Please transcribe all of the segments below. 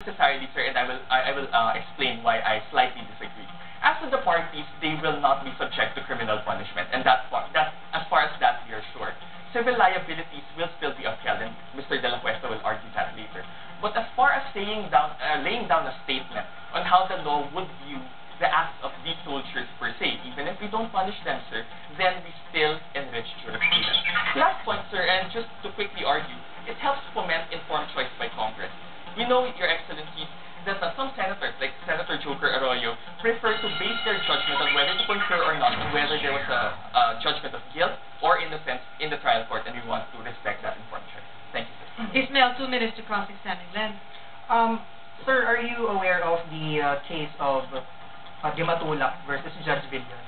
necessarily, sir, and I will explain why I slightly disagree. As to the parties, they will not be subject to criminal punishment, and that as far as that we are sure. Civil liabilities will still be upheld, and Mr. De La Cuesta will argue that later. But as far as laying down a statement on how the law would view the acts of these soldiers per se, even if we don't punish them, sir, then we still enrich jurisprudence. Last point, sir, and just to quickly argue, it helps foment informed choice by Congress. We know, Your Excellencies, that some senators, like Senator Joker Arroyo, prefer to base their judgment on whether to concur or not, on whether there was a judgment of guilt or innocence in the trial court, and we want to respect that informed choice. Thank you, sir. Ismail, 2 minutes to cross-examine. Len. Sir, are you aware of the case of Di Matulak versus Judge Villar?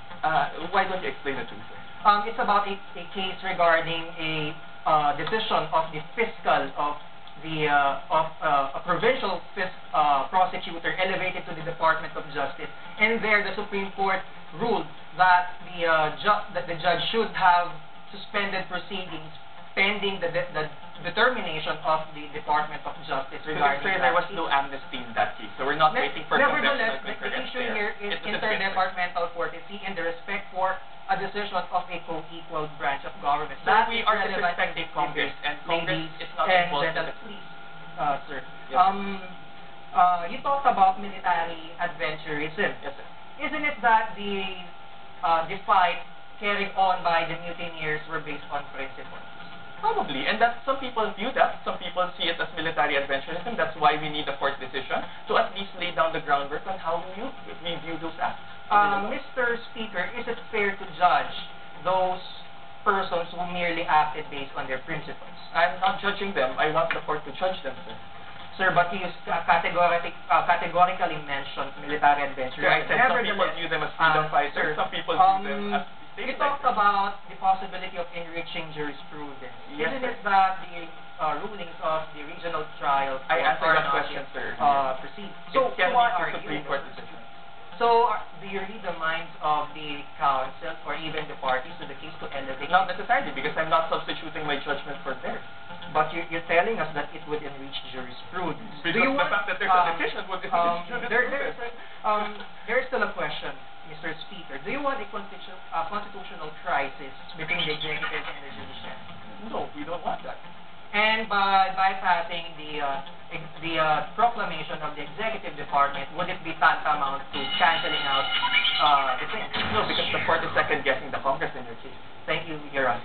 Why don't you explain it to me, sir? It's about a case regarding a decision of the fiscal of a provincial prosecutor elevated to the Department of Justice, and there the Supreme Court ruled that the judge should have suspended proceedings pending the determination of the Department of Justice regarding sir, there was no amnesty in that case, so we're not waiting for nevertheless, congressional the issue here is it's interdepartmental courtesy and the respect for a decision of a co-equal branch of government. So we are disrespecting Congress, and Congress is not involved in the please, sir. Yes. You talked about military adventurism. Yes, sir. Isn't it that the fight carried on by the mutineers were based on principles? Probably, and that some people view that, some people see it as military adventurism. That's why we need a court decision to at least lay down the groundwork on how we view those acts. Mr. Speaker, is it fair to judge those persons who merely acted based on their principles? I'm not judging them. I want the court to judge them, sir. Sir, but you categorically mentioned military adventurism. Sir, I said some people view them as freedom fighters, some people view them as you talked about the possibility of enriching jurisprudence. Yes, Isn't sir. it that the rulings of the regional trial I answered that question, sir. Proceed? So, So what are is the Supreme Court decision? So, do you read the minds of the counsel or even the parties to the case to elevate? Not necessarily, because I'm not substituting my judgment for theirs. But you're telling us that it would enrich jurisprudence. Because the fact that there's a decision would enrich jurisprudence. There's still a question, Mr. Speaker. Do you want a constitutional crisis between the executive and the judiciary? No, we don't want that. And by bypassing the proclamation of the executive department, would it be tantamount to canceling out the thing? No, because the court is second-guessing the Congress in your case. Thank you, Your Honor.